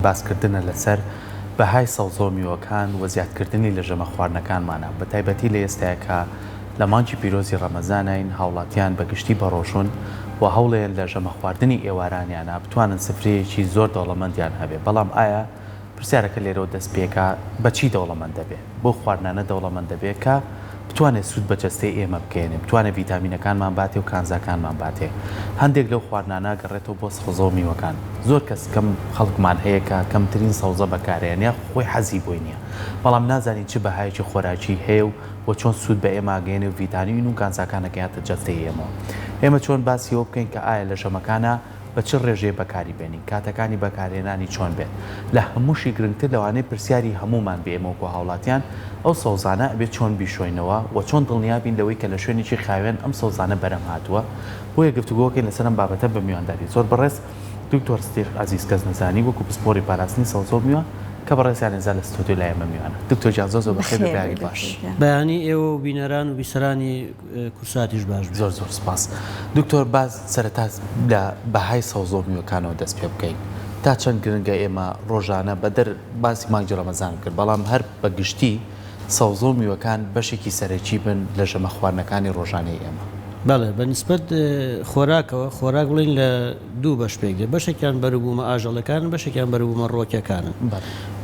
باسکردنە لەسەر بەهای سەوزۆمیەکان و زیادکردنی لە ژەمە خواردنەکانمانە بە تایبەتی لە ئێستاکە لە مانگی پیرۆزی ڕەمەزانین هاوڵاتیان بەگشتی بەڕۆژون و هەوڵێن لە ژەمە خواردنی ئێوارانیانە بتوانن سفرەیەکی زۆر دەوڵەمەندیان هەبێ بەڵام ئایا پرسیارەکە لێرەوە دەست پێکە بەچی دەوڵەمەند دەبێت بۆ خواردنانە دەوڵەمەند دەبێت کە بتوانێت سوود بەجەستەی ئێمە بکەێنێ بتوانێت ڤیتامینەکانمان باتێ و کانزاکانمان باتێ هەندێک لەو خواردنانە گەڕێتەوە بۆ سەوزە و میوەکان زۆر کەس کەم خەڵکمان هەیە کە کەمترین سەوزە بەکارێن یا خۆی حەزی بۆی نییە بەڵام نازانین چ بەهایەکی خۆراکی هەیە و چۆن سوود بە ئێمە گەێنێ و ڤیتامین و کانزاکانەکەیاتە جەستەی ئێمە چۆن باسی ئەوە بکەین کە ئایا لە ژەمەکانە بە چ ڕێژەیە بەکاری بێنین کاتەکانی بەکارهێنانی چۆن بێت لە هەمووشی گرنگتر لەوانەیە پرسیاری هەمومان بێ ئێمە و هاوڵاتیان ئەو سەوزانە ئەبێت چۆن بیشۆینەوە و چۆن دڵنیابین لەوەی کە لە شوێنێکی خاوێن ئەم سەوزانە بەرەم هاتووە بۆیە گفتوگۆکەین لەسەر ئەم بابەتە بە میوانداری زۆر بەڕێز دکتۆر ستیر عەزیز کەس نەزانی وەکو پسپۆری پاراستنی سەوزە و میوە کە بەڕێزیان لەنزا لە ستۆدیۆ لای ئێمە میوانە دکتۆر جان زۆر بەخێر بێاری باش بەیانی ئێوە و بینەران و بیسەرانی کورساتیش باش زۆر سپاس دکتۆر باز سەرەتا لە بەهای سەوزە و میوەکانەوە دەست پێ بکەین تا چەند گرنگە ئێمە ڕۆژانە بەدەر باسی مانگی ڕەمەزان کرد بەڵام هەر بەگشتی سەوزە و میوەکان بەشێکی سەرەکی بن لە ژەمە خواردنەکانی ڕۆژانەی ئێمە بەڵێ بەنسبەت خۆراکەوە خۆراک بڵین لە دوو بەش پێک دێ بەشێکیان بەروبوومە ئاژەڵەکان بەشێکیان بەروبوومە ڕۆکیەکانن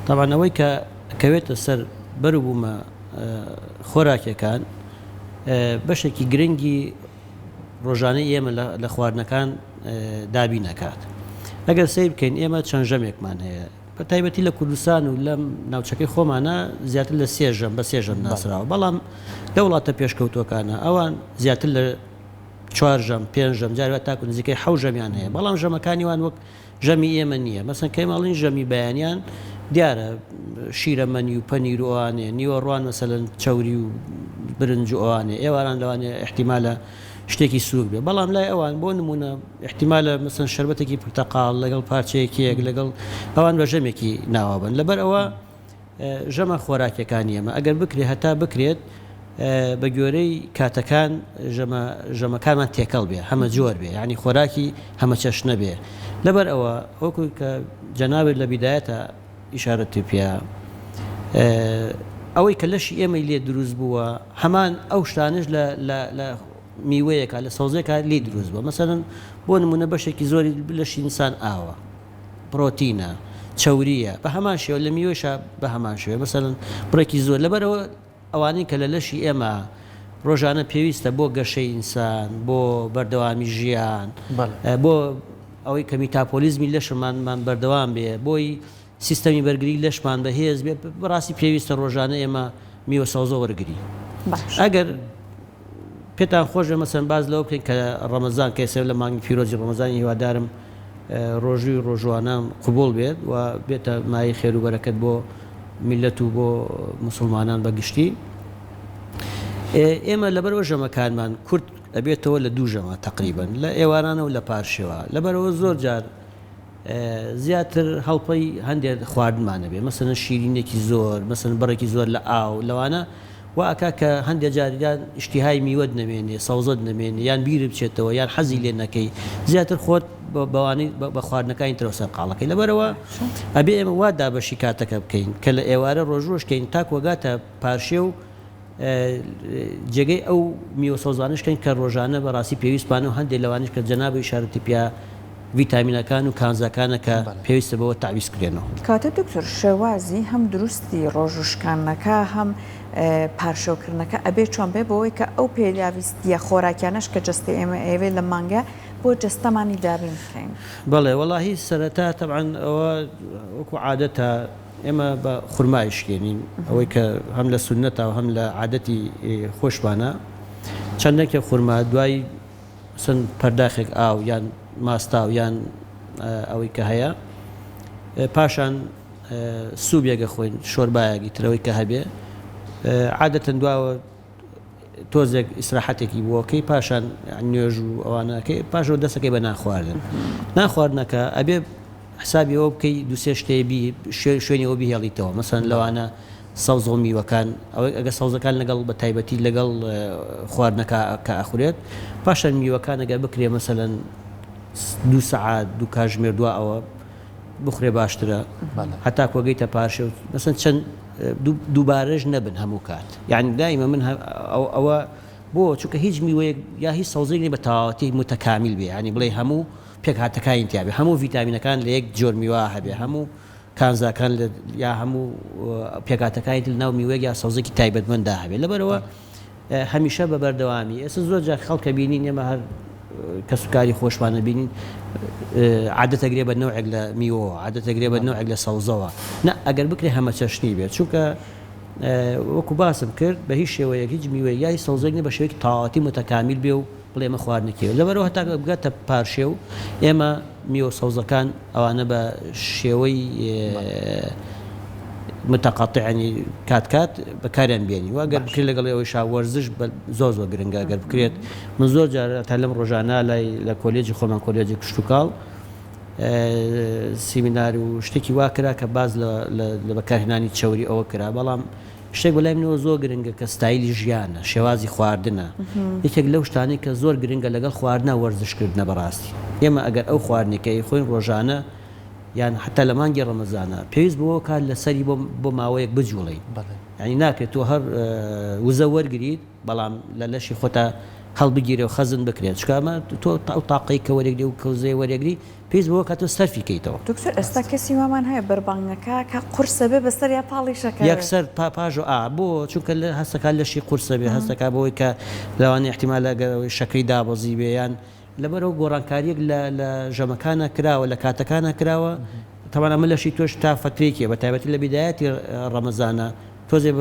تاوانەوەی کە کەوێتە سەر بەروبوومە خۆراکیەکان بەشێکی گرنگی ڕۆژانەی ئێمە لە خواردنەکان دابی نەکات ئەگەر سیر بکەین ئێمە چەند ژەمێکمان هەیە بە تایبەتی لە کوردستان و لەم ناوچەکەی خۆمانە زیاتر لە بە سێژەم ناسراوە بەڵام لە وڵاتە پێشکەوتوەکانە ئەوان زیاتر لە 4 ژەم 5 ژەم جارێت تاکو نزیکەی 7 ژەمیان هەیە بەڵام ژەمەکانیوان وەک ژەمی ئێمە نییە مەسەن کەماڵین ژەمی بەیانیان دیارە شیرەمەنی و پەنیر و ئەوانێ نیوەڕوان مەسەلەن چەوری و برنج و ئەوانێ ئێواران لەوانێ احتیمالە شتێکی سووک بێ بەڵام لای ئەوان بۆ نمونە احتیمالە مەسەن شەربەتێکی پرتەقاڵ لەگەڵ پارچەیەکیەک لەگەڵ ئەوان بە ژەمێکی ناوابن لەبەر ئەوە ژەمە خۆراکیەکانی ئێمە ئەگەر بکرێت هەتا بکرێت بە گوێرەی کاتەکان ژەمەکانمان تێکەڵ بێ هەمە جۆر بێ یعنی خۆراکی هەمە چەش نەبێ لەبەر ئەوە وەکو کە جەنابێت لە بیدایەتە ئیشارەتی پێ ئەوەی کە لەشی ئێمەی لێ دروست بووە هەمان ئەو شتانش لە میوەیەکە لە سەوزەیەکە لێ دروست بووە مەسەلەن بۆ نمونە بەشێکی زۆری لەشی ئینسان ئاوە پرۆتینە چەوریە بە هەمان شێوە لە میوەشە بە هەمان شێوە مەسەلەن بڕێکی زۆر لەبەرەوە ئەوانەی کە لە لەشی ئێمە ڕۆژانە پێویستە بۆ گەشەی ئینسان بۆ بەردەوامی ژیان بۆ ئەوەی کە میتاپۆلیزمی لەشمانمان بەردەوام بێ بۆی سیستەمی بەرگری لەشمان بەهێز بێ بەڕاستی پێویستە ڕۆژانە ئێمە میوە سەوزە وەرگری ئەگەر پێتان خۆشە مەسەن باز لەوە بکەین کە ڕەمەزان کەسێ لە مانگی پیرۆزی ڕەمەزانی هیوادارم ڕۆژی ڕۆژوانان قبول بێت و بێتە مای خێر و بەرەکەت بۆ میلەت و بۆ موسڵمانان بەگشتی ئێمە لەبەرەوە ژەمەکانمان کورت ئەبێتەوە لە دوو ژەمە تقریبن لە ئێوارانە و لە پارشێوە لەبەرەوە زۆر جار زیاتر هەڵپەی هەندێک خواردنمانە بێ مەسەن شیرینێکی زۆر مەسەن بڕێکی زۆر لە ئاو لەوانە واکە کە هەندێک جاریان ئیشتیهای میوەت نەمێنێ سەوزەت نەمێنێ یان بیر بچێتەوە یان حەزی لێ نەکەی زیاتر خۆت بەوانەی بە خواردنەکانی ترەوە سەر قاڵەکەی لەبەرەوە ئەبێ ئێمە وا دابەشی کاتەکە بکەین کە لە ئێوارە ڕۆژۆشکەین تاک وەگاتە پارشێ و جێگەی ئەو میوە سەوزانشکەین کە ڕۆژانە بەڕاستی پێویستمانە و هەندێک لەوانش کە جەنابی شارەتی پیا ڤیتامینەکان و کانزاکانە کە پێویستە بەوە تعویز کرێنەوە کاتە دکتۆر شێوازی هەم دروستی ڕۆژوشکانەکە هەم پارشۆکردنەکە ئەبێ چۆن بێ بەوەی کە ئەو پێویستیە خۆراکیانش کە جستی ئێمە ئێوێ لە مانگە بۆ جستەمانی دابین بکەین بەڵێ وەڵاهی سەرەتا تەبعاً ئەوە وەکو عادەتە ئێمە بە خورمایشکێنین ئەوەی کە هەم لە سونەتە و هەم لە عادەتی خۆشمانە چەندێکە خورما دوای سن پەرداخێک ئاو یان ماستاو یان ئەوەی کە هەیە پاشان سووبێگە خۆین شۆربایەکی ترەوەی کە هەبێ عادەتەن دواوە تۆزێک ئیسراحەتێکی بۆکەی پاشان نوێژ و ئەوانەکەی پاشەوە دەستەکەی بە ناخواردنەکە ئەبێ حسابی ئەوە بکەی دووسێ شتێبی شوێنی ئەوە بهێڵیتەوە مەسەن لەوانە سەوز و میوەکان ئەگە سەوزەکان لەگەڵ بە تایبەتی لەگەڵ خواردنەکە کە ئەخورێت پاشان میوەکان ئەگەر بکرێ مەسەلەن 2 سەعات 2 کاتژمێر دووە ئەوە بخورێ باشترە هەتا کۆگەیتە پاشێ مەسەن چەند دووبارەش نەبن هەموو کات یعنی دایمە من ئەوە بۆ چونکە هیچ میوەیەک یا هیچ سەوزێکی بە تەواوەتی متەکامیل بێ ینی بڵێ هەموو پێکهاتەکانی تیابێ هەموو ڤیتامینەکان لە یەک جۆر میوە هەبێ هەموو کانزاکان یا هەموو پێکاتەکانی تر ناو میوەیەک یا سەوزێکی تایبەتمەندا هەبێت لەبەرەوە هەمیشە بە بەردەوامی ئێستا زۆر جار خەڵکە بینین ئێمە هەر کە سوکاری خۆشمانە بینین عادەتەگرێ بە نەوعێک لە میوە عادەتەگرێ بە نەوعێک لە سەوزەوە نە ئەگەر بکرێ هەمە چەشنی بێت چونکە وەکو باسم کرد بە هیچ شێوەیەک هیچ میوە یای سەوزێک بە شێوەیەکی تەواوەتی متەکامیل بێ و بڵێ ئێمە خواردنەکەوە لەبەرەوە هەتا بگاتە پارشێ و ئێمە میوە سەوزەکان ئەوانە بە شێوەی متەقاطعینی کات بەکاریان بێنی و ئەگەر بکرێت لەگەڵ ئەوەی شاوەرزش زۆر گرنگە ئەگەر بکرێت من زۆر جار تا لەم ڕۆژانە لای لە کۆلێجی خۆمان کۆلێجی کشتتوکاڵ سیمیناری و شتێکی وا کرا کە باز لە بەکارهێنانی چاوری ئەوە کرا بەڵام شتێک بەلای منەوە زۆر گرنگە کە ستایلی ژیانە شێوازی خواردنە یەکێک لەو شتانی کە زۆر گرنگە لەگەڵ خواردنە وەرزشکردنە بەڕاستی ئێمە ئەگەر ئەو خواردنەکەی خۆین ڕۆژانە یان حتا لە مانگی ڕەمەزانە پێویست بۆ کار لەسەری بۆ ماوەیەک بجوڵی ینی ناکرێت تۆ هەر وزە وەرگریت بەڵام لە لەشی خۆتا هەڵبگیرێ و خەزن بکرێت چکامە تۆ ئەو تاقی کە وەرەگری و کەوزەی وەرەگری پێویست بۆ کاتۆ سەرفیکەیتەوە دکتۆر ئێستا کەسی وامان هەیە بەربانگەکە کە قورسە بێ بەسەر یا پاڵیشەکە یەکسەر پاژ و بۆ چونکە لە هەستەکان لەشی قورسە بێ هەستەکە بۆی کە لەوانی احتیمال لەگەرەوەی شەکری دابەزی بێ یان لەبەرەوە گۆڕانکاریەک لە ژەمەکانە کراوە لە کاتەکانە کراوە تەوان ئەمە لەشی تۆش تا فترێکیە بە تایبەتی لە بیدایەتی ڕەمەزانە تۆزێ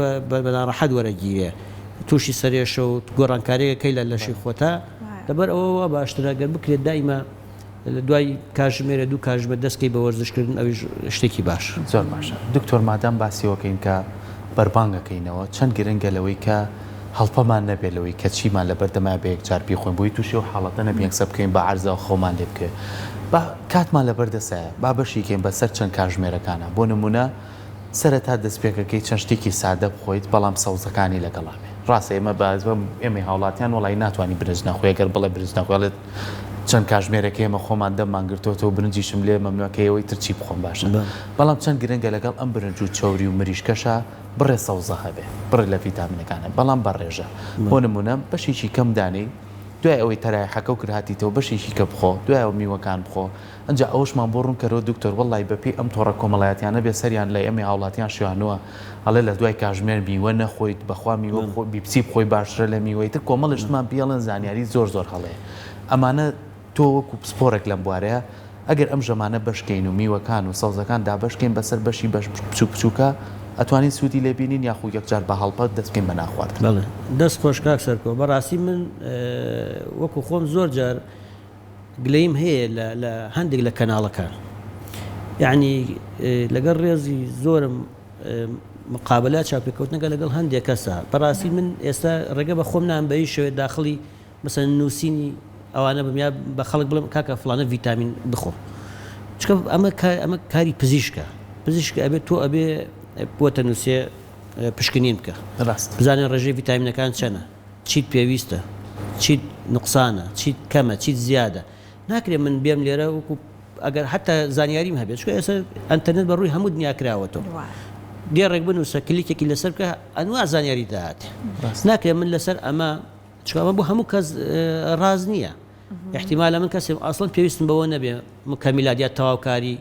بەناڕەحەت وەرەگیرێ تووشی سەرێشە و گۆڕانکاریەکەی لە لەشی خۆتا لەبەر ئەوە باشترە گەر بکرێت دایمە لە دوای کاژمێرە دوو کاژمە دەستکەی بە وەرزشکردن ئەوی شتێکی باش زۆر باشە دکتۆر مادام باسیەوەکەین کە بەربانگەکەینەوە چەند گرنگە لەوەی کە هەڵپەمان نەبێت لەوەی کە چیمان لە بەردەما بە یەکجار پێ خۆین بۆی تووشی و حاڵەتە نەبیەکسە بکەین بە عەرزەوە خۆمان لێ بکە کاتمان لەبەردەسایە با بەشیکەین بەسەر چەند کاژمێرەکانە بۆ نمونە سەرەتا دەستپێکەکەی چەند شتێکی سادە بخۆیت بەڵام سەوزەکانی لەگەڵا بێ ڕاستە ئێمە بازبە ئێمە هاوڵاتیان وڵی ناتوانانی برنج نەخۆی گەر بڵێ برنج نەخۆڵێت چەند کاژمێرەکە ئێمە خۆمان دەمانگرتەوە برنجیشم لێ مەمنوەکەیەوەی ترچی بخۆم باشە بەڵام چەند گرنگە لەگەڵ ئەم برنج و چۆری و مریشکەشە بڕێ سەوزە هەبێ بڕێ لە ڤیتامینەکانە بەڵام بەڕێژە بۆ نمونە بەشێکی کەم دانەی دوای ئەوەی تەرای حەکە و کرهاتیتەوە بەشێکی کە بخۆ دوای ئەو میوەکان بخۆ ئەنجا ئەوشمان بۆ ڕوون کەرەوە دکتۆر وەڵی بەپی ئەم تۆڕە کۆمەڵایەتیانە بێ سەریان لە ئێمە هاوڵاتیان شوانووە ئەڵێ لە دوای کاژمێر میوە نەخۆیت بەخوا میوە بیپسی بخۆی باشترە لە میوەی تر کۆمەڵشتمان پێڵێن زانیاری زۆر هەڵەیە ئەمانە تۆ وەکو سپۆرێک لەم بوارەیە ئەگەر ئەم ژەمانە بەشکەین و میوەکان و سەوزەکان دابەشکەین بەسەر بەشی بەش بچووکە ئەتوانین سوودی لێبینین یاخو یەکجار بە هەڵپەت دەستکەین بە ناخوارد دەست خۆش کاک سەرکۆ بەڕاستی من وەکو خۆم زۆر جار گلەیم هەیە لە هەندێک لە کەناڵەکان یعنی لەگەڵ ڕێزی زۆرم مقابلە چاپێکەوتنەکە لەگەڵ هەندێک کەسە بەڕاستی من ئێستا ڕێگە بە خۆم نام بەی شوێ داخلی مەسەن نووسینی ئەوانە بمیا بە خەڵک بڵم کاکە فڵانە ڤیتامین بخۆ چکە ئەمە کاری پزیشکە ئەبێت تۆ ئەبێ بۆتە نووسێ پشکنین بکە بزانین ڕێژەی ڤیتامینەکان چەنە چیت پێویستە چیت نقصانە چیت کەمە چیت زیادە ناکرێت من بێم لێرە وەکو ئەگەر حتا زانیاریم هەبێت چکە ئێستا ئەنتەرنێت بە ڕووی هەموو دنیا کراوەتەوە دێڕێک بنووسە کلیکێکی لەسەر بکە ئەنوا زانیاری داهاتێ ناکرێت من لەسەر ئەمە چکە بۆ هەموو کەس ڕاز نییە احتیمالە من کەسێ ئاسڵن پێویستم بەوە نەبێ مکەمیلات تەواوکاری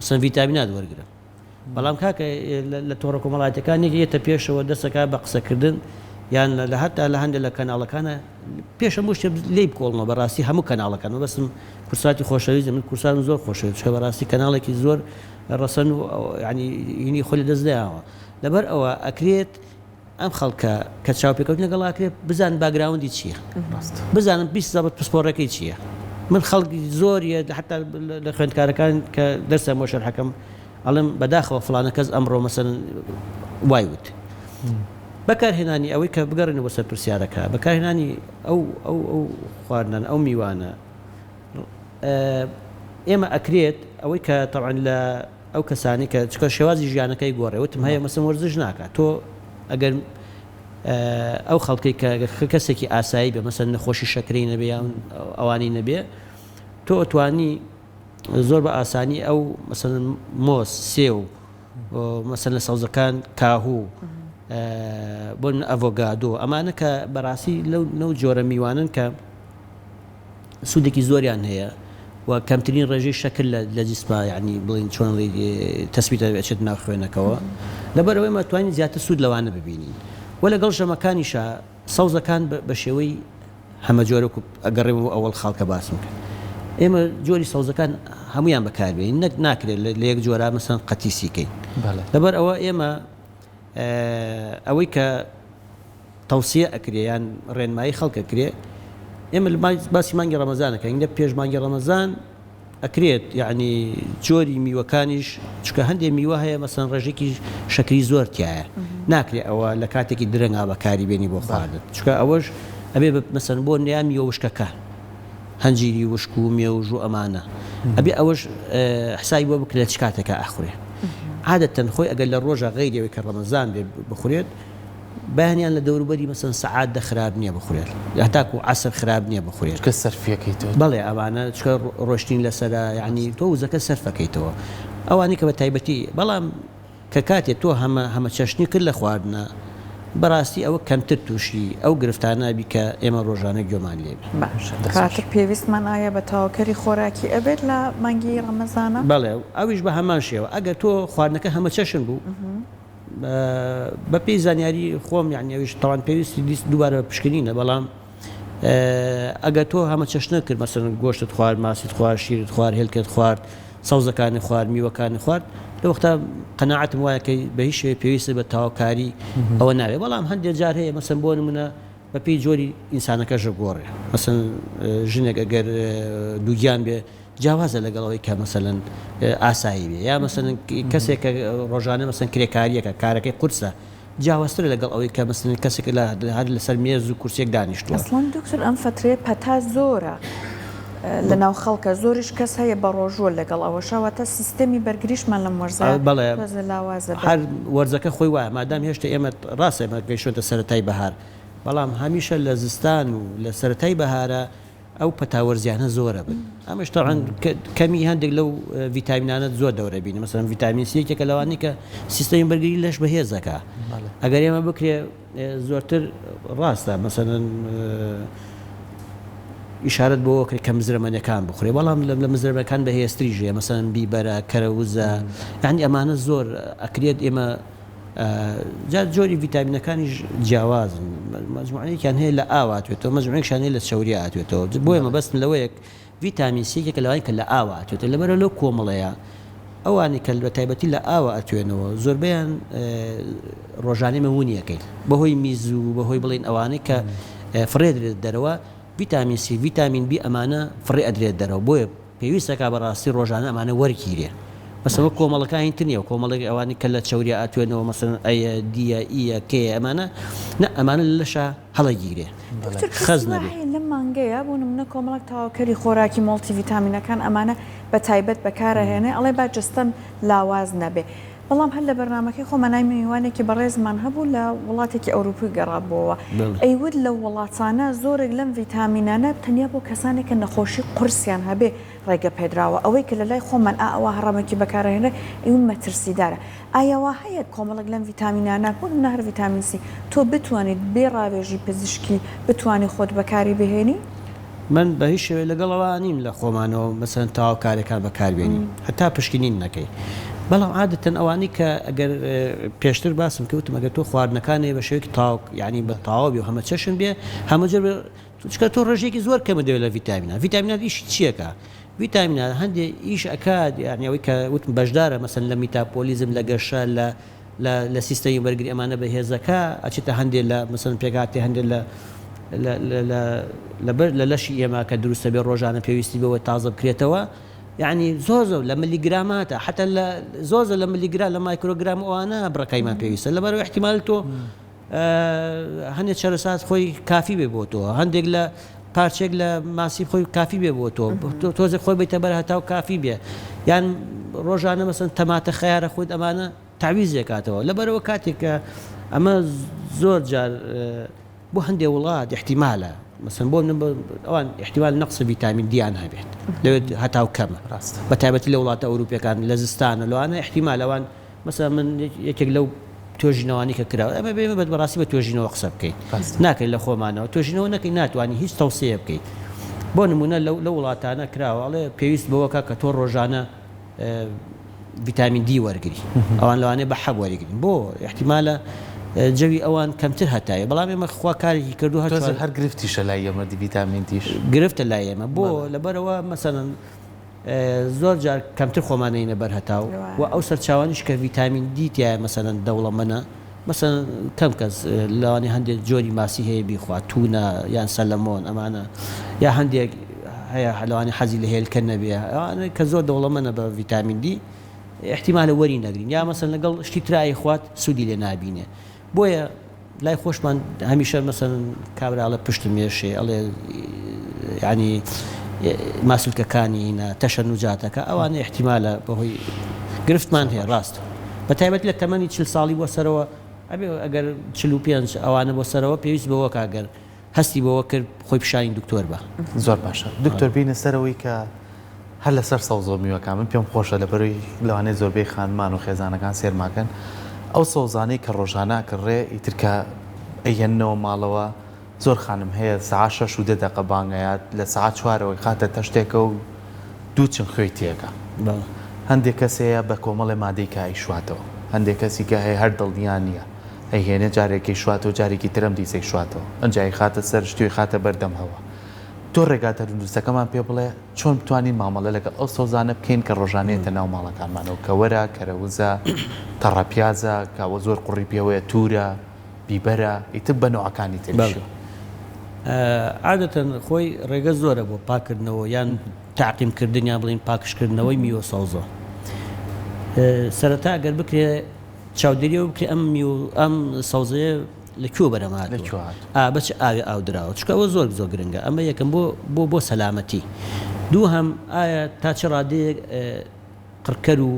سن ڤیتامینات وەرگرم بەڵام کاکە لە تۆڕە کۆمەڵایەتەکانی یەتە پێشەوە دەستەکە بە قسەکردن یان لە هەتا لە هەندێک لە کەناڵەکانە پێشە شتێ لێی بکۆڵنەوە بەڕاستی هەموو کەناڵەکان و بەسم کورساتی خۆشەویست من کورسان زۆر خۆشەویست چکە بەڕاستی کەناڵێکی زۆر ڕەسەن و ینی هینی خۆی دەستدایەوە لەبەر ئەوە ئەکرێت ئەم خەڵکە کە چاوپێکەوت لەگەڵاکرێت بزان باگراوندی چییە بزانم بیستەبەت پسپۆڕەکەی چییە من خەڵکی زۆریە حتا لە خوێندکارەکان کە دەرسە بۆ شەرحەکەم ئەڵم بەداخەوە فڵانە کەس ئەمڕۆ مەسەن وایوت بەکارهێنانی ئەوەی کە بگەڕێنەوە سەر پرسیارەکە بەکارهێنانی ئەو خواردنان ئەو میوانە ئێمە ئەکرێت ئەوەی کە تەعاً لە ئەو کەسانی کە چکە شێوازی ژیانەکەی گۆڕێ وتم هەیە مەسەن وەرزش ناکات تۆ ئەگەر ئەو خەڵکی کە کەسێکی ئاسایی بێ مەسەن نەخۆشی شەکرەی نەبێ یان ئەوانی نەبێ تۆ ئەتوانی زۆر بە ئاسانی ئەو مەسەن مۆس سێو مەسەن لە سەوزەکان کاهوو بۆ ئەڤۆگادۆ ئەمانە کە بەڕاستی لەو جۆرە میوانن کە سوودێکی زۆریان هەیە و کەمترین ڕێژەی شەکل لە جیسما یعنی بڵین چۆن تەسبیتە بێچێت ناو خوێنەکەەوە لەبەرەوەی مەتوانین زیاتر سوود لەوانە ببینین و لەگەڵ ژەمەکانیشە سەوزەکان بە شێوەی هەمە جۆرە ئەگەڕێەوە ئەوەڵ خاڵکە باسم کرد ئێمە جۆری سەوزەکان هەمویان بەکاربێن ناکرێت لە یەک جۆرا مەسەن قەتیسیکەین لەبەر ئەوە ئێمە ئەوەی کە تەوسیە ئەکرێیان ڕێنمایی خەڵکە کرێ ئێمە باسی مانگی ڕەمەزانەکە ئینگە پێش مانگی ڕەمەزان ئەکرێت یعنی جۆری میوەکانیش چکە هەندێک میوە هەیە مەسەن ڕێژێکی شەکری زۆر تایە ناکرێت ئەوە لە کاتێکی درەنگا بەکاری بێنی بۆ خواردن چکە ئەوەش ئەبێ مەسەن بۆ نیان میوە وشکەکە هەنجیری وشک و مێوژ و ئەمانە ئەبێ ئەوەش حسای بۆ بکرێت لە چ کاتێکە ئەخورێ عادەتەن خۆی ئەگەر لە ڕۆژە غەیرەوەی کە ڕەمەزان بێ بخورێت بەیانیان لە دەوروبەری مەسەن سەعات خراپ نییە بخورێت هەتاکو عەسر خراپ نییە بخورێت کە سەرفیەکەی تۆ بەڵێ ئەوانە چکە ڕۆشتین لەسەرە یعنی تۆ وزەکە سەرفەکەیتەوە ئەوانی کە بە تایبەتی بەڵام کە کاتێک تۆ هەمە چەشنی کرد لە خواردنە بەڕاستی ئەوە کەمتر تووشی ئەو گرفتانابی کە ئێمە ڕۆژانە گوێمان لێ باش کاتر پێویستمان ئایا بە تاواکەری خۆراکی ئەبێت لە مانگی ڕەمەزانە بەڵێ ئەویش بە هەمان شێوە ئەگەر تۆ خواردنەکە هەمە چەشن بوو بە پێی زانیاری خۆم یعنی ئەویش تاوان پێویستی دیست دووبارە پشکنینە بەڵام ئەگەر تۆ هەمە چەشنە کرد مەسەن گۆشتت خوارد ماسیت خوارد شیرت خوارد هێلکت خوارد سەوزەکانی خوارد میوەکانی خوارد لە وەختە قەناعەتم وایە کە بە هیچ شێوەیە پێویستە بە تاواکاری ئەوە ناوێت بەڵام هەندێک جار هەیە مەسەن بۆ نمونە بە پێی جۆری ئینسانەکەژە گۆڕێ مەسەن ژنێک ئەگەر دووگیان بێ جیاوازە لەگەڵەوەی کە مەسەلەن ئاسایی بێ یا مەسەن کەسێک کە ڕۆژانە مەسەن کرێکاریەکە کارەکەی قورسە جیاوازتر لەگەڵ ئەوەی کە مەسەن کەسێک هەر لەسەر مێز و کورسێک دانیشتووە ئەسڵان دکتۆر ئەم فترەیە پەتا زۆرە لە ناو خەڵکە زۆریش کەس هەیە بە ڕۆژوە لەگەڵ ئەوەشەوەتە سیستەمی بەرگریشمان لەم وەرزە بەڵێ لاوازە هەر وەرزەکە خۆی وایە مادام هێشتا ئێمە ڕاستە ئێمە گەیشتۆتە سەرەتای بەهار بەڵام هەمیشە لە زستان و لە سەرەتای بەهارە ئەو پەتاوەرزیانە زۆرە بن ئەمەش تەعاً کەمی هەندێک لەو ڤیتامینانە زۆر دەورە بینی مەسەن ڤیتامین سیەکێکە لەوانی کە سیستەمی بەرگری لەش بەهێزەکە ئەگەر ئێمە بکرێ زۆرتر ڕاستە مەسەن ئیشارەت بۆ کرێت کە مزرەمەنەکان بخورێ بەڵام لە مزرەمەکان بەهێزتریژێ مەسەن بیبەرە کەرەوزە یعنی ئەمانە زۆر ئەکرێت ئێمە جۆری ڤیتامینەکانیش جیاوازن مەجموعەیەکیان هەیە لە ئاواتوێتەوە مەجموعەیەکیان هەیە لە شەوری ئاتوێتەوە بۆ ئێمە بەستن لەوەیەک ڤیتامین سیەکە لەوانی کە لە ئاوا ئاتوێتە لەبەرە لەو کۆمەڵەیە ئەوانی کە بە تایبەتی لە ئاوا ئەتوێنەوە زۆربیان ڕۆژانەی مەونیەکەین بەهۆی میز و بەهۆی بڵین ئەوانەی کە فڕێدرێت دەرەوە ڤیتامین سی ڤیتامین بی ئەمانە فڕێ ئەدرێت دەرەوە بۆیە پێویستەکە بەڕاستی ڕۆژانە ئەمانە وەرگیرێ بەسەوە کۆمەڵەکانی ترنیە و کۆمەڵێک ئەوانی کە لە چاوری ئاتوێنەوە مەسەن ئەیە دیە ئیە کێ ئەمانە ئەمانە لەشە هەڵەگیرێ خەز نەبێت لەم مانگەیە بوو نمونە کۆمەڵک تاواکەری خۆراکی مۆڵتی ڤیتامینەکان ئەمانە بە تایبەت بەکارەهێنێ ئەڵێ با جستەن لاواز نەبێ بەڵام هەر لە بەرنامەکەی خۆمەنای میوانێکی بەڕێزمان هەبوو لە وڵاتێکی ئەوروپی گەڕابەوە ئەیود لە وڵاتانە زۆرێک لەم ڤیتامینانە تەنیا بۆ کەسانێک کە نەخۆشی قورسیان هەبێ ڕێگە پێدراوە ئەوەی کە لە لای خۆمان ئەوە هەڕەمەکی بەکارهێنێ ئەوە مەترسیدارە ئایاوا هەیە کۆمەڵک لەم ڤیتامینانە بۆ نهر ڤیتامین سی تۆ بتوانیت بێ ڕاوێژی پزیشکی بتوانی خۆت بەکاری بهێنی من بە هیچ شێوەیە لەگەڵەوە نیم لە خۆمانەوە مەسەن تاواکارەکان بەکاربێنی هەتا پشکنین نەکەی بەڵام عادەتەن ئەوانی کە ئەگەر پێشتر باسم کەوتم ئەگەر تۆ خواردنەکانێ بە شێوەیەکی تاوک یعنی بە تاواوی و هەمە چەشن بێ هەمەجر چکە تۆ ڕێژێکی زۆر کەمە دەوێت لە ڤیتامینە ڤیتامینات ئیش چیەکە ڤیتامینە هەندێک ئیش ئەکات یعنی ئەوەی کە وتم بەشدارە مەسەن لە میتاپۆلیزم لە گەشە لە سیستەمی بەرگری ئەمانە بەهێزەکە ئەچێتە هەندێک لە مەسەن پێکاتی هەندێک لە لەشی ئێمە کە دروستە بێ ڕۆژانە پێویستی بەوە تازە بکرێتەوە یعنی زۆر لە ملیگراماتە حتا زۆر لە ملیگرام لە مایکرۆگرام ئەوانە بڕەکەیمان پێویستە لەبەرەوە احتیمال تۆ هەندێک چەرەسات خۆی کافی بێ بۆ تۆ هەندێک لە پارچێک لە ماسی خۆی کافی بێ بۆ تۆ تۆزێک خۆی بێتە بەر هەتا و کافی بێ یان ڕۆژانە مەسەن تەماتە خەیارە خۆت ئەمانە تعویزێکاتەوە لەبەرەوە کاتێک کە ئەمە زۆر جار بۆ هەندێک وڵات احتیمالە مثلا بۆ ئەوان احتیمال نقص ڤیتامین دییان هەبێت لەوێت هەتاو کەمە بە تایبەتی لە وڵاتە ئەوروپیەکان لە زستانە لەوانە احتیمال ئەوان مثلا من یەکێک لەو توێژینەوانی کە کراوە ئەمە بێمە بەڕاستی بە توێژینەوە قسە بکەیت ناکەین لە خۆمانەوە توێژینەوە نەکەی ناتوانانی هیچ تەوسەیە بکەیت بۆ نمونە لە وڵاتانە کراوەڵێ پێویست بەوەکە کە تۆ ڕۆژانە ڤیتامین دی وەرگری ئەوان لەوانەیە بە حەب وەرگین بۆ احتیمالە جەوی ئەوان کەمتر هەتایە بەڵام ئێمە خوا کارێکی کردو هەر گرفتیشە لای ئێمە ڤیتامین دیش گرفتە لای ئێمە بۆ لەبەرەوە مەسەڵەن زۆر جار کەمتر خۆمانەینە بەر هەتاو و ئەو سەرچاوانیش کە ڤیتامین دی تایە مەسەڵەن دەوڵەمەنە مەسەڵەن کەم کەس لەوانەیە هەندێک جۆری ماسی هەیە بیخوا تونە یان سەلەمۆن ئەمانە یا هەندێک هەیە لەوانەیە حەزی لە هێلکە نەبێ ئەوانە کە زۆر دەوڵەمەنە بە ڤیتامین دی احتیمالە وەری نەگرین یا مەسەڵەن لەگەڵ شتی ترایی خوات سوودی لێ نابینێ بۆیە لای خۆشمان هەمیشە مەسەڵەن کابراڵە پشت مێشێ ئەڵێ یعنی ماسوولکەکانی تەشە نوجاتەکە ئەوانە احتیمالە بەهۆی گرفتمان هەیە ڕاستە بە تایبەتی لە تەمەنی 40 ساڵی بۆ سەرەوە ئەگەر 45 ئەوانە بۆ سەرەوە پێویست بەوە کاگەر هەستی بەوە کرد خۆی پیشانی دکتۆر بە زۆر باشە دکتۆر بینە سەرەوەی کە هەر لەسەر سەوزۆمیوەکان من پێم خۆشە لەبەروی لەوانەیە زۆربەی خانمان و خێزانەکان سێرماکەن ئەو سەوزانەی کە ڕۆژانە کڕێ ئیترکە ئەیهێننەوە ماڵەوە زۆر خانم هەیە ساعت 6 و 10 دقیقە بانگایات لە ساعت 4ەوەی خاتە تەشتێکە و دوو چن خوێی تێکە هەندێک کەس هەیە بە کۆمەڵی مادەی کە ئەیشواتەوە هەندێک کەسی کە هەیە هەر دڵنیان نییە ئەیهێنێ جارێکی شواتەوە جارێکی ترم دیسێک شواتەوە ئەنجای خاتە سەر شتوی خاتە بەردەم هەوە تۆ ڕێگاتە دروستەکەمان پێ بڵێ چۆن بتوانین مامەڵە لەگەڵ ئەو سەوزانە بکەین کە ڕۆژانێتە ناو ماڵەکانمانەوە کەوەرە کەرەوزە تەڕەپیازە کاوە زۆر قوڕی پێوەیە تورە بیبەرە ئیتر بەنەوەکانی تێبشە عادەتەن خۆی ڕێگە زۆرە بۆ پاکردنەوە یان تعقیمکردنیان بڵین پاکشکردنەوەی میوە سەوزە سەرەتا ئەگەر بکرێ چاودێریەوە بکرێ ئەم سەوزەیە لەکوێ بەرەمات بەچ ئاوی ئاودراوە چکە ئەوە زۆر گرنگە ئەمە یەکەم بۆ سەلامەتی دوو هەم ئایا تا چ ڕادەیەک قڕکەر و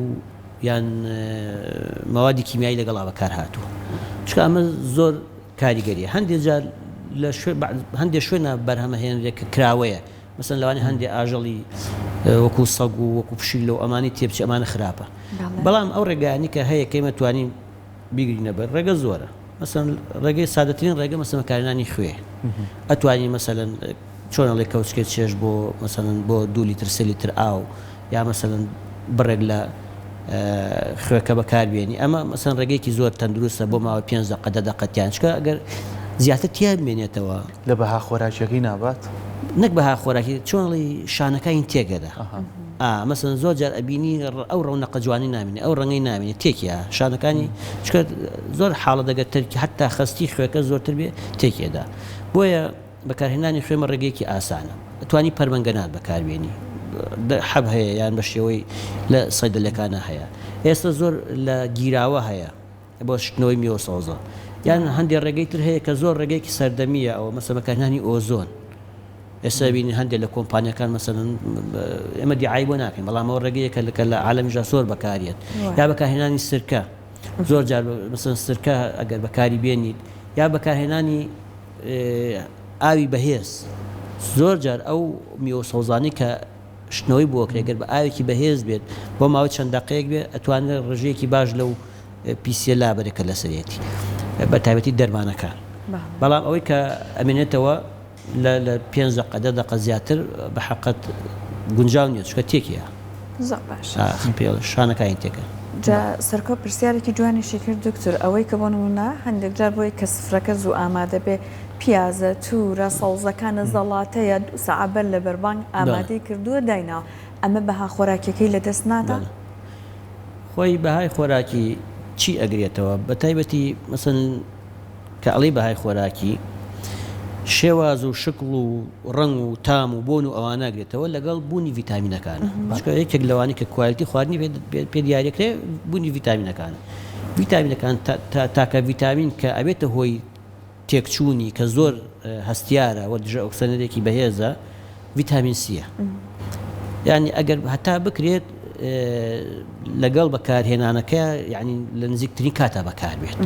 یان مەوادی کیمیایی لەگەڵا بەکار هاتووە چکە ئەمە زۆر کاریگەریە هەندێک جار هەندێک شوێنە بەرهەمەهێنرێک کراوەیە مەسەن لەوانی هەندێک ئاژەڵی وەکو سەگ و وەکو پشیل و ئەمانی تێبچی ئەمانە خراپە بەڵام ئەو ڕێگایانی کە هەیە کەمە توانین بیگرینە بەر ڕێگە زۆرە مەسەن ڕێگەی سادەترین ڕێگە مەسەن کارێنانی خوێ ئەتوانی مەسەلەن چۆنەڵێ کەوچکێت چێش بۆ مەسەلەن بۆ 2 لیتر 3 لیتر ئاو یا مەسەلەن بڕێک لە خوێکە بەکاربێنی ئەمە مەسەن ڕێگەیەکی زۆر تەندروستە بۆ ماوە 5 دقەتیان چکە ئەگەر زیاتر تیا بمێنێتەوە لە بەها خۆراکیەکەی نابات نەک بەها خۆراکی چۆنڵی شانەکانی تێگەدا مەسەن زۆر جار ئەبینی ئەو ڕەونەقە جوانی نامێنێ ئەو ڕەنگەی نامێنێت تێکیە شانەکانی چکە زۆر حاڵە دەگەت تەرکی حتا خستی خوێکە زۆرتر بێ تێکێدا بۆیە بەکارهێنانی خوێمە ڕێگەیەکی ئاسانە توانی پەرمەنگەنات بەکاربێنی حەب هەیە یان بە شێوەی لە سەیدەلەکانە هەیە ئێستا زۆر لە گیراوە هەیە بۆ شکنەوەی میوە سەوزە یان هەندێک ڕێگەی تر هەیە کە زۆر ڕێگەیەکی سەردەمیە ئەوە مەسەڵەن بەکارهێنانی ئۆزۆن ئێستا بینی هەندێک لە کۆمپانیەکان مەسەڵەن ئێمە دیعای بۆ ناکەین بەڵام ئەوە ڕێگەیەکە لە عالەمیژا زۆر بەکارێت یا بەکارهێنانی سرکە زۆر جار مەسەڵەن سرکە ئەگەر بەکاری بێنیت یا بەکارهێنانی ئاوی بەهێز زۆر جار ئەو میوە سەوزانی کە شتنەوەی بۆ کرێگەر بە ئاوێکی بەهێز بێت بۆ ماوەی چەند دقەیەک بێت ئەتوانێت ڕژەیەکی باش لەو پیسە لابەرێکە لەسەرێتی بە تایبەتی دەرمانەکان بەڵام ئەوەی کە ئەمێنێتەوە لە 5 دقە زیاتر بە حقت گونجاو نیە چکە تێکیە شانەکانی تێکە جا سەرکۆ پرسیارێکی جوانیشی کرد دکتۆر ئەوەی کە بۆ نمونە هەندێک جار بۆی کە سفرەکە زوو ئامادە بێ پیازە توورە سەوزەکانە زەڵاتەیە سەعابەر لە بەربانگ ئامادەی کردووە دایناوە ئەمە بەها خۆراکیەکەی لەدەست نادا خۆی بەهای خۆراکی چی ئەگرێتەوە بە تایبەتی مەسەن کە ئەڵێ بەهای خۆراکی شێواز و شکڵ و ڕنگ و تام و بۆن و ئەوانە ئەگرێتەوە لەگەڵ بوونی ڤیتامینەکانە چکە یەکێک لەوانی کە کوالتی خواردنی پێ دیاریکرێ بوونی ڤیتامینەکانە ڤیتامینەکان تاکە ڤیتامین کە ئەبێتە هۆی تێکچوونی کە زۆر هەستیارە وە دژە ئۆکسەنەرێکی بەهێزە ڤیتامین سیە یعنی ئەگەر هەتا بکرێت لەگەڵ بەکارهێنانەکە ینی لە نزیکترین کاتە بەکار بێت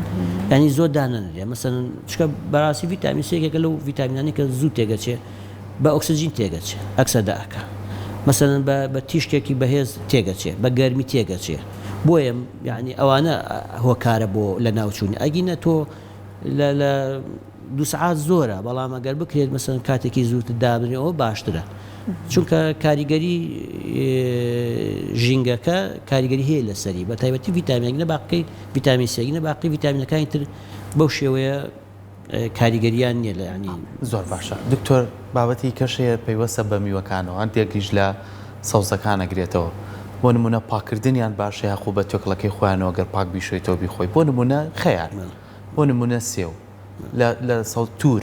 ینی زۆر دانەنرێ مەسەن چکە بەڕاستی ڤیتامین سێکێکە لەو ڤیتامینانی کە زوو تێگەچێ بە ئۆکسجین تێگەچێ ئەکسەداکە مەسەن بە تیشکێکی بەهێز تێگەچێ بە گەرمی تێگەچێ بۆیە ینی ئەوانە هۆکارە بۆ لە ناوچوونی ئەگینە تۆ لە 2 سعات زۆرە بەڵام ئەگەر بکرێت مەسەن کاتێکی زووتر دابنێ ئەوە باشترە چونکە کاریگەری ژینگەکە کاریگەری هەیە لەسەری بە تایبەتی ڤیتامینە باقی ڤیتامین سێگینە باقی ڤیتامینەکانی تر بەو شێوەیە کاریگەریان نییە لە ینی زۆر باشە دکتۆر بابەتی کەشەیە پەیوەستە بە میوەکانەوە هەندێکیش لە سەوزەکان ئەگرێتەوە بۆ نمونە پاکردنیان باشە یاخۆ بە تۆکڵەکەی خۆیانەوە گەر پاک بیشۆیتەوە بیخۆی بۆ نمونە خەیار بۆ نمونە سێو لە سەڵ تور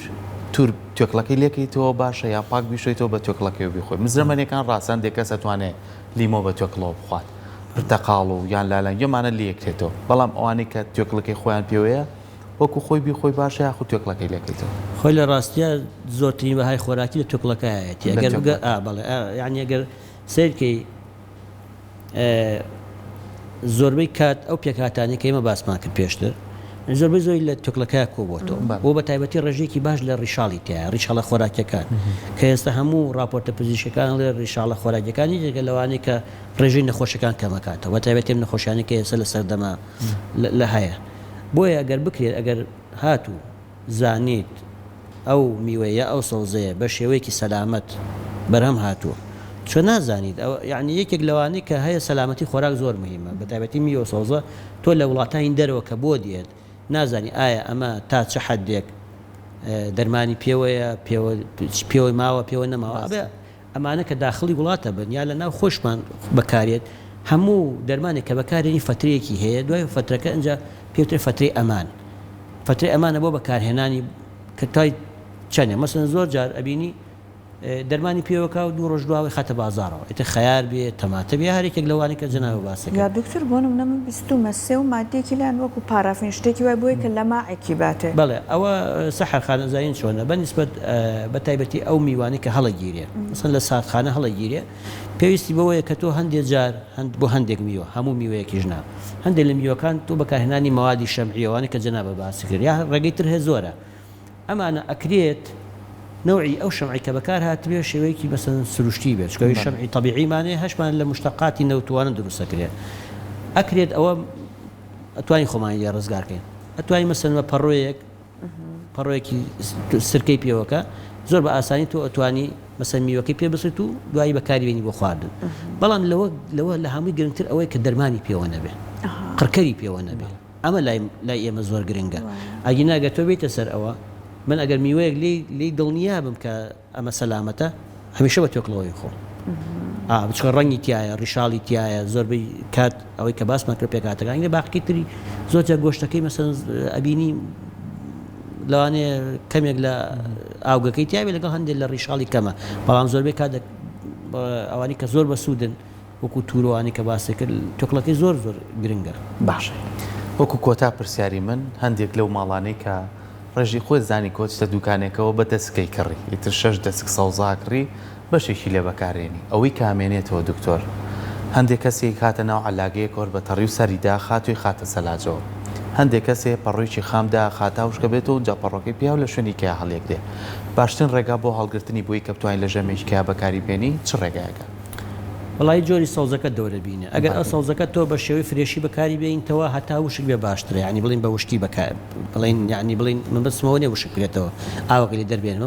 تۆکڵەکەی لێکەیتەوە باشە یا پاک بیشۆیتەوە بە تۆکڵەکەی و بیخۆی مزرەمەنیەکان ڕاستان دێکەس ئەتوانێت لیمۆ بە تۆکڵەوە بخوات پرتەقاڵ و یان لالان یەمانە لەکرێتەوە بەڵام ئەوانەی کە تۆکڵەکەی خۆیان پێوەیە وەکو خۆی بیخۆی باشە یاخو تۆکڵەکەی لێکەیتەوە خۆی لە ڕاستیە زۆرترین بەهای خۆراکی لە تۆکڵەکەیەتی ئەگەر بڵێ یعنی ئەگەر سیرکەی زۆربەی کات ئەو پێکهاتانی کە ئێمە باسمان کرد پێشتر زۆربەی زۆری لە تۆکڵەکە کۆبووەوە بۆ بە تایبەتی ڕێژێکی باش لە ڕیشاڵی تایە ڕیشاڵە خۆراکیەکان کە ئێستا هەموو راپۆرتە پزیشکەکان لێ ڕیشاڵە خۆراکیەکانی جێگە لەوانەیە کە ڕێژەی نەخۆشەکان کەمەکاتەوە بە تایبەتی نەخۆشیانێکی ئێستا لە سەردەما لە هەیە بۆیە ئەگەر بکرێت ئەگەر هاتوو زانیت ئەو میوەیە ئەو سەوزەیە بە شێوەیەکی سەلامەت بەرهەم هاتووە چۆ نازانیت یعنی یەکێک لەوانەیە کە هەیە سەلامەتی خۆراک زۆر مهمە بە تایبەتی میوە سەوزە تۆ لە وڵاتانی دەرەوە کە بۆ دێت نازانی ئایا ئەمە تا چه حدێک دەرمانی پێوەیە پێوەی ماوە پێوە نەماوە بێ ئەمانە کە داخلی وڵاتە بن یا لە ناو خۆشمان بەکارێت هەموو دەرمانێک کە بەکارێنی فترەیەکی هەیە دوای فترەکە ئەنجا پێوترێ فترەی ئەمان فترەی ئەمانە بۆ بەکارهێنانی کە تای چەندێ مەسەن زۆر جار ئەبینی دەرمانی پێوەکە و 2 ڕۆژ دواوی خەتە بازارەوە ئێتە خەیار بێت تەماتە بێ هەرێکێک لەوانی کە جەناوی باسەکە یا دکتۆر بۆ نمونە من بیستومە سێ و مادێکی لایەن وەکو پارافین شتێکی وای بۆی کە لە ماعێکی باتێ بەڵێ ئەوە سەحر خانەزایین چۆنە بەنسبەت بە تایبەتی ئەو میوانی کە هەڵەگیرێ مەسەن لە ساتخانە هەڵەگیرێ پێویستی بەوەیە کە تۆ هەندێک جار بۆ هەندێک میوە هەموو میوەیەکی ژنا هەندێک لە میوەکان تۆ بەکارهێنانی مەوادی شەمعیەوانی کە جەنابە باسی کرد یا ڕێگەی تر هەیە زۆرە ئەمانە ئەکرێت نوعی ئەو شەمعی کە بەکار هاتبێ شێوەیەکی مەسەن سروشتی بێت چکەوی شەمعی طبیعیمانەیە هەشمان لە مشتەقاتی نەوتوانە دروستەکرێت ئەکرێت ئەوە ئەتوانی خۆمانی لێ ڕزگارکەین ئەتوانی مەسەن بە پەڕۆیەکی سرکەی پێوەکە زۆر بە ئاسانی تۆ ئەتوانی مەسەن میوەکەی پێ بسێت و دوایی بەکاریێنی بۆ خواردن بەڵام لەوە لە هەمووی گرنگتر ئەوەی کە دەرمانی پێوە نەبێ قڕکەری پێوە نەبێ ئەمە لای ئێمە زۆر گرنگە ئەگی ناگە تۆ بێتە سەر ئەوە من ئەگەر میوەیەک لی دڵنیا بم کە ئەمە سەلامەتە هەمیشە بە تۆکڵەوەی خۆ بچکە ڕەنگی تایە ڕیشاڵی تایە زۆربەی کات ئەوەی کە باسمان کرد پێکاتەکان باقی تری زۆرجار گۆشتەکەی مەسەن ئەبینی لەوانەیە کەمێک لە ئاوگەکەی تیاوی لەگەڵ هەندێک لە ڕیشاڵی کەمە بەڵام زۆربەی کات ئەوانی کە زۆر بەسوودن وەکو تووروانی کە باسی کرد تۆکڵەکەی زۆر گرنگە باشە وەکو کۆتا پرسیاری من هەندێک لەو ماڵانەی کە ڕێژی خۆی زانی کۆچتە دوکانێکەوە بە دەستکەی کڕی ئیتر 6 دەسک سەوزاکڕی بەشێکی لێ بەکارێنی ئەوەی کامێنێتەوە دکتۆر هەندێک کەسێک کاتە ناو علاگەیە کۆر بە تەڕی و سەریدا خاتوی خاتە سەلاجەوە هەندێک کەسێ پەڕۆیکی خامدا خاتاوشکە بێتەوە و جاپەڕۆکەی پیا و لە شوێنی کیا هەڵێک دێ باشترین ڕێگا بۆ هەڵگرتنی بۆی کە بتوانین لە ژەمێشکیا بەکاری بێنی چ ڕێگایەکە وڵی جۆری سەوزەکە دەورە بینە ئەگەر ئەو سەوزەکە تۆ بە شێوەی فرێشی بەکاری بێنیتەوە هەتا وشک بێ باشترە ینی بڵین بە وشکی بڵین ینی بڵین من بەسمەوە نێ وشک بێتەوە ئاوەکەی دەربێن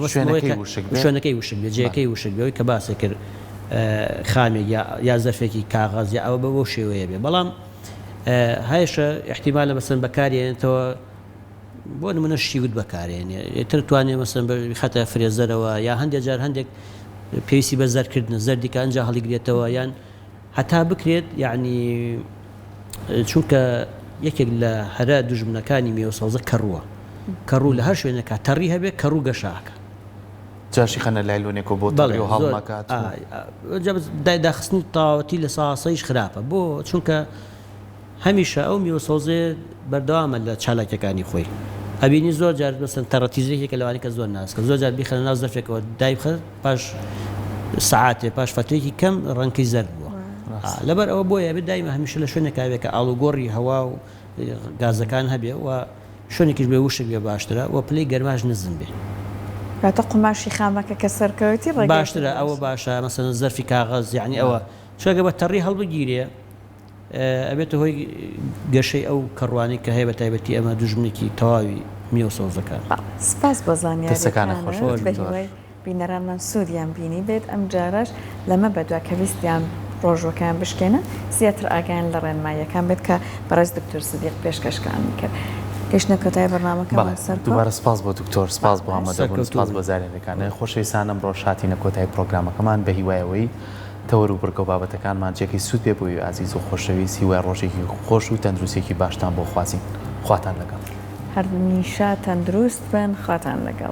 شوێنەکەی وشک بێ جێەکەی وشک بێەوەی کە باسە کرد خامێک یا زەرفێکی کاغاز یا ئەوە بە شێوەیە بێ بەڵام هایشە احتیمالە مەسەن بەکارێنێتەوە بۆ نمونە شیوت بەکارێنێ تر توانێ مەسەن خەتە فرێزەرەوە یا هەندێک جار هەندێک پێویستی بە زەرکردن زەردیکە ئەنجا هەڵیگرێتەوە یان هەتا بکرێت یعنی چونکە یەکێک لە هەرا دوژمنەکانی میوە سەوزە کەڕوو لە هەر شوێنەکە تەڕی هەبێت کەڕوو گەشاکە جاشی خەنە لایلۆنێکەوە بۆ تەڕی و هەڵمەکات داخستنی تاوەتی لە ساسەیش خراپە بۆ چونکە هەمیشە ئەو میوە سەوزێ بەردەوامە لە چالاکیەکانی خۆی ئەبینی زۆر جار مەسەن تەڕەتیزێکێکە لەوانی کە زۆر ناسکە زۆر جار بیخەنە ناو زەرفێکەوە دای بخەن پاش سعاتێ پاش فترێکی کەم ڕەنکەی زەرد بووە لەبەر ئەوە بۆیە بدایمە هەمیشە لە شوێنێکاوێکە ئاڵوگۆڕی هەوا و گازەکان هەبێ و شوێنێکیش بێ وشک بێ باشترە و پلەی گەرماش نزم بێ کاتە قوماشی خامەکە کە سەرکەوتی ڕێگای باشترە ئەوە باشە مەسەن زەرفی کاغەز یعنی ئەوە چۆگە بە تەڕی هەڵبگیرێ ئەبێتە هۆی گەشەی ئەو کەڕوانی کە هەیە بە تایبەتی ئەمە دوژمنێکی تەواوی میوە سۆزەکان سپاس بۆ دەستەکانە خۆش زانیاری بینەرانمان سوودیان بینی بێت ئەم جارش لەمە بەدوا کە ویستیان ڕۆژەکان بشکێنە زیاتر ئاگیان لە ڕێنماییەکان بێت کە بەڕێز دکتۆر سدیق پێشکەشکانی کرد گەشتە کۆتای بەرنامەکەمان سەر دووبارە سپاس بۆ دکتۆر سپاس بۆ ئامادەبوون سپاس بۆ زارێنەکانە خۆشەویستان ئەمڕۆ شاتینە کۆتای پرۆگرامەکەمان بە هیوایەوەی تەوەر و بڕگە و بابەتەکانمان جێکی سوود پێ بووی ئازیز و خۆشەویست هیوای ڕۆژێکی خۆش و تەندروستێکی باشتان بۆ خوازین خواتان لەگەڵ هەرمیشە تەندروست بن خواتان لەگەڵ